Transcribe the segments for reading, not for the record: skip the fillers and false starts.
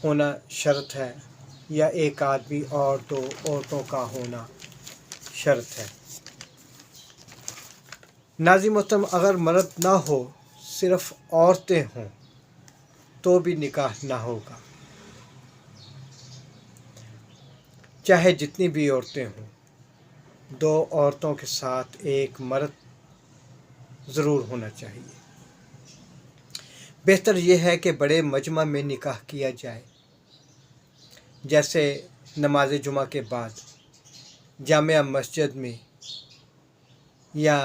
ہونا شرط ہے یا ایک آدمی اور دو عورتوں کا ہونا شرط ہے؟ ناظرین محترم، اگر مرد نہ ہو، صرف عورتیں ہوں تو بھی نکاح نہ ہوگا، چاہے جتنی بھی عورتیں ہوں۔ دو عورتوں کے ساتھ ایک مرد ضرور ہونا چاہیے۔ بہتر یہ ہے کہ بڑے مجمع میں نکاح کیا جائے، جیسے نماز جمعہ کے بعد جامع مسجد میں یا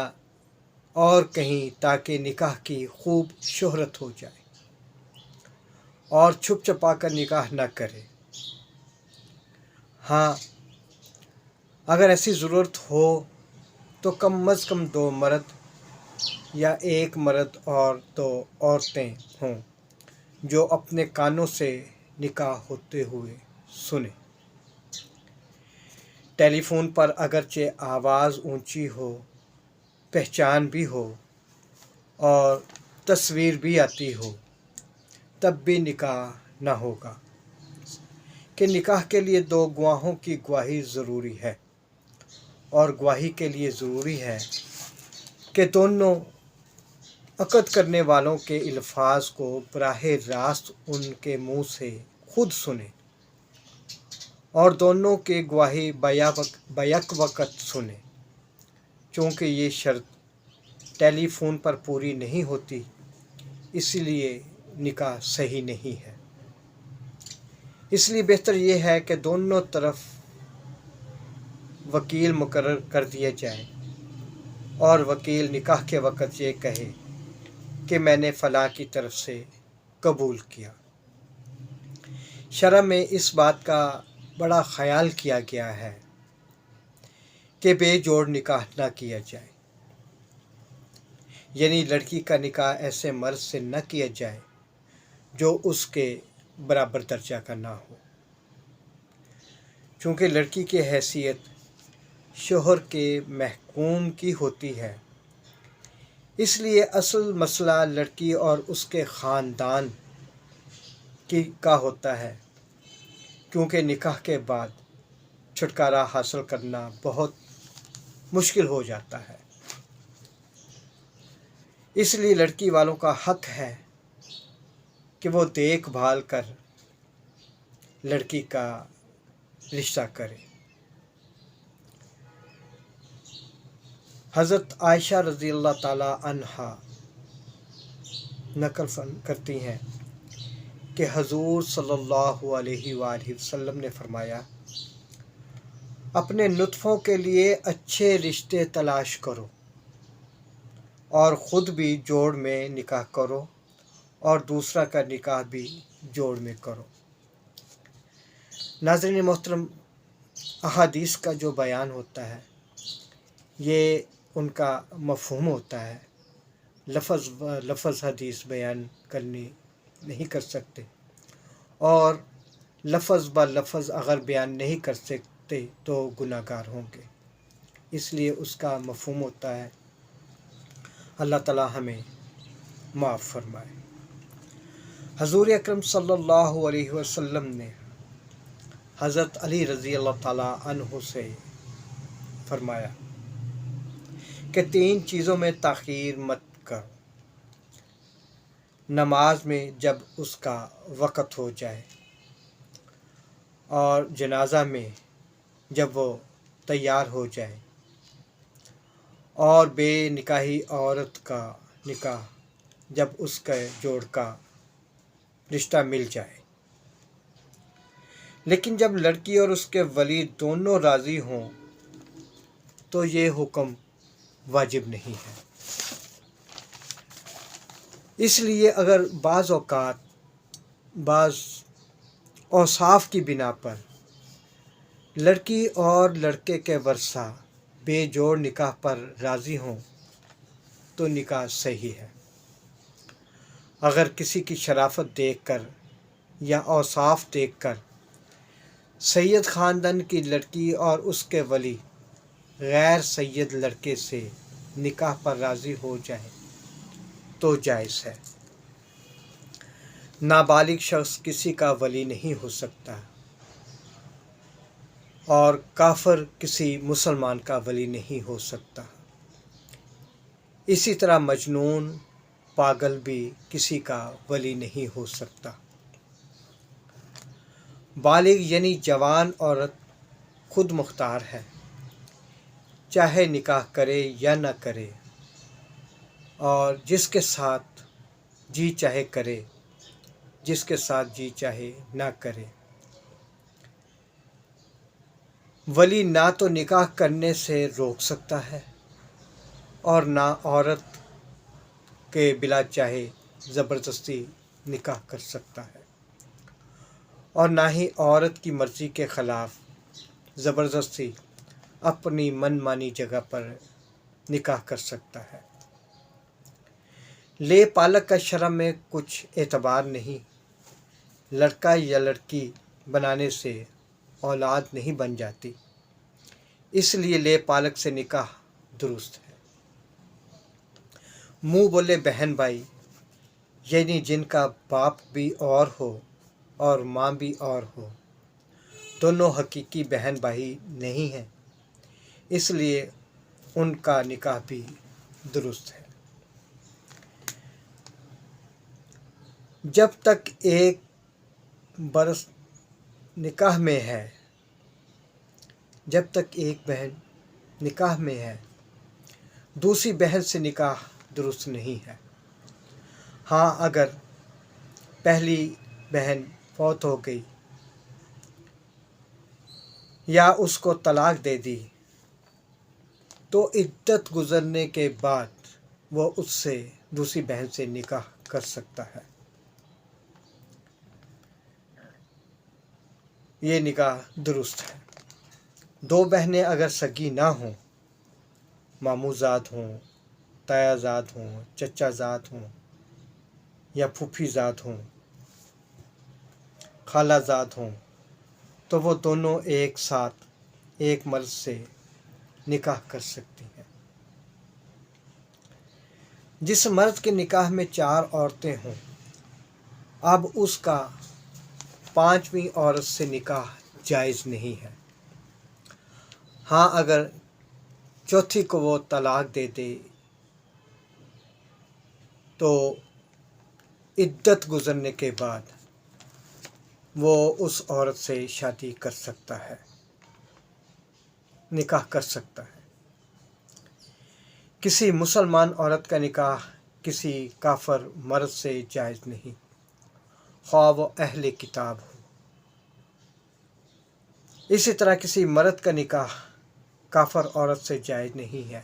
اور کہیں، تاکہ نکاح کی خوب شہرت ہو جائے، اور چھپ چھپا کر نکاح نہ کرے۔ ہاں، اگر ایسی ضرورت ہو تو کم از کم دو مرد یا ایک مرد اور دو عورتیں ہوں جو اپنے کانوں سے نکاح ہوتے ہوئے سنیں۔ ٹیلی فون پر اگرچہ آواز اونچی ہو، پہچان بھی ہو اور تصویر بھی آتی ہو، تب بھی نکاح نہ ہوگا، کہ نکاح کے لیے دو گواہوں کی گواہی ضروری ہے، اور گواہی کے لیے ضروری ہے کہ دونوں عقد کرنے والوں کے الفاظ کو براہ راست ان کے منہ سے خود سنیں، اور دونوں کی گواہی بیک وقت سنیں۔ چونکہ یہ شرط ٹیلی فون پر پوری نہیں ہوتی، اس لیے نکاح صحیح نہیں ہے۔ اس لیے بہتر یہ ہے کہ دونوں طرف وکیل مقرر کر دیا جائے، اور وکیل نکاح کے وقت یہ کہے کہ میں نے فلاں کی طرف سے قبول کیا۔ شرع میں اس بات کا بڑا خیال کیا گیا ہے کہ بے جوڑ نکاح نہ کیا جائے، یعنی لڑکی کا نکاح ایسے مرد سے نہ کیا جائے جو اس کے برابر درجہ کا نہ ہو، چونکہ لڑکی کی حیثیت شوہر کے محکوم کی ہوتی ہے۔ اس لیے اصل مسئلہ لڑکی اور اس کے خاندان کا ہوتا ہے، کیونکہ نکاح کے بعد چھٹکارا حاصل کرنا بہت مشکل ہو جاتا ہے۔ اس لیے لڑکی والوں کا حق ہے کہ وہ دیکھ بھال کر لڑکی کا رشتہ کرے۔ حضرت عائشہ رضی اللہ تعالی عنہا نقل کرتی ہیں کہ حضور صلی اللہ علیہ وآلہ وسلم نے فرمایا، اپنے نطفوں کے لیے اچھے رشتے تلاش کرو، اور خود بھی جوڑ میں نکاح کرو، اور دوسرا کا نکاح بھی جوڑ میں کرو۔ ناظرین محترم، احادیث کا جو بیان ہوتا ہے یہ ان کا مفہوم ہوتا ہے، لفظ حدیث بیان کرنی نہیں کر سکتے، اور لفظ با لفظ اگر بیان نہیں کر سکتے تو گناہ گار ہوں گے، اس لیے اس کا مفہوم ہوتا ہے۔ اللہ تعالی ہمیں معاف فرمائے۔ حضور اکرم صلی اللہ علیہ وسلم نے حضرت علی رضی اللہ تعالی عنہ سے فرمایا کہ 3 چیزوں میں تاخیر مت کرو: نماز میں جب اس کا وقت ہو جائے، اور جنازہ میں جب وہ تیار ہو جائے، اور بے نکاحی عورت کا نکاح جب اس کے جوڑ کا رشتہ مل جائے۔ لیکن جب لڑکی اور اس کے ولی دونوں راضی ہوں تو یہ حکم واجب نہیں ہے۔ اس لیے اگر بعض اوقات بعض اوصاف کی بنا پر لڑکی اور لڑکے کے ورثہ بے جوڑ نکاح پر راضی ہوں تو نکاح صحیح ہے۔ اگر کسی کی شرافت دیکھ کر یا اوصاف دیکھ کر سید خاندان کی لڑکی اور اس کے ولی غیر سید لڑکے سے نکاح پر راضی ہو جائیں تو جائز ہے۔ نابالغ شخص کسی کا ولی نہیں ہو سکتا اور کافر کسی مسلمان کا ولی نہیں ہو سکتا۔ اسی طرح مجنون پاگل بھی کسی کا ولی نہیں ہو سکتا۔ بالغ یعنی جوان عورت خود مختار ہے، چاہے نکاح کرے یا نہ کرے، اور جس کے ساتھ جی چاہے کرے، جس کے ساتھ جی چاہے نہ کرے۔ ولی نہ تو نکاح کرنے سے روک سکتا ہے اور نہ عورت کے بلا چاہے زبردستی نکاح کر سکتا ہے، اور نہ ہی عورت کی مرضی کے خلاف زبردستی اپنی من مانی جگہ پر نکاح کر سکتا ہے۔ لے پالک کا شرع میں کچھ اعتبار نہیں، لڑکا یا لڑکی بنانے سے اولاد نہیں بن جاتی، اس لیے لے پالک سے نکاح درست ہے۔ منہ بولے بہن بھائی یعنی جن کا باپ بھی اور ہو اور ماں بھی اور ہو، دونوں حقیقی بہن بھائی نہیں ہیں، اس لیے ان کا نکاح بھی درست ہے۔ جب تک ایک برس نکاح میں ہے، جب تک ایک بہن نکاح میں ہے، دوسری بہن سے نکاح درست نہیں ہے۔ ہاں اگر پہلی بہن فوت ہو گئی یا اس کو طلاق دے دی تو عدت گزرنے کے بعد وہ اس سے دوسری بہن سے نکاح کر سکتا ہے۔ یہ نکاح درست ہے۔ دو بہنیں اگر سگی نہ ہوں، ماموں زاد ہوں، تایا زاد ہوں، چچا زاد ہوں یا پھوپھی زاد ہوں، خالہ زاد ہوں، تو وہ دونوں ایک ساتھ ایک مرد سے نکاح کر سکتی ہیں۔ جس مرد کے نکاح میں 4 عورتیں ہوں، اب اس کا 5ویں عورت سے نکاح جائز نہیں ہے۔ ہاں اگر چوتھی کو وہ طلاق دے دے تو عدت گزرنے کے بعد وہ اس عورت سے شادی کر سکتا ہے، نکاح کر سکتا ہے۔ کسی مسلمان عورت کا نکاح کسی کافر مرد سے جائز نہیں، خواہ وہ اہل کتاب ہو۔ اسی طرح کسی مرد کا نکاح کافر عورت سے جائز نہیں ہے،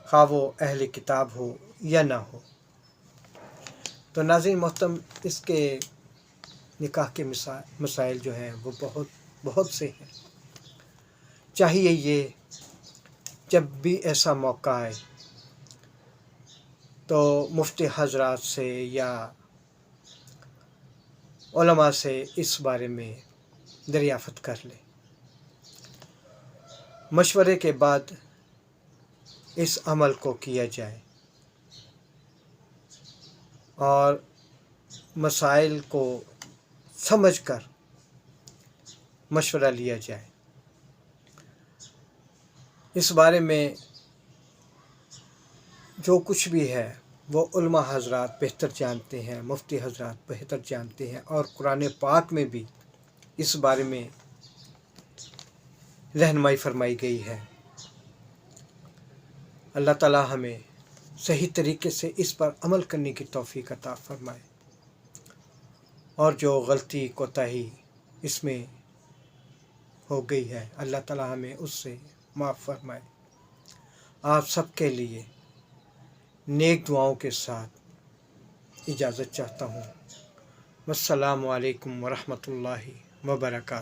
خواہ وہ اہل کتاب ہو یا نہ ہو۔ تو ناظرین محترم، اس کے نکاح کے مسائل جو ہیں وہ بہت سے ہیں۔ چاہیے یہ جب بھی ایسا موقع آئے تو مفتی حضرات سے یا علماء سے اس بارے میں دریافت کر لیں، مشورے کے بعد اس عمل کو کیا جائے اور مسائل کو سمجھ کر مشورہ لیا جائے۔ اس بارے میں جو کچھ بھی ہے وہ علماء حضرات بہتر جانتے ہیں، مفتی حضرات بہتر جانتے ہیں، اور قرآن پاک میں بھی اس بارے میں رہنمائی فرمائی گئی ہے۔ اللہ تعالی ہمیں صحیح طریقے سے اس پر عمل کرنے کی توفیق عطا فرمائے، اور جو غلطی کوتاہی اس میں ہو گئی ہے اللہ تعالی ہمیں اس سے معاف فرمائے۔ آپ سب کے لیے نیک دعاؤں کے ساتھ اجازت چاہتا ہوں۔ والسلام علیکم ورحمۃ اللہ وبرکاتہ۔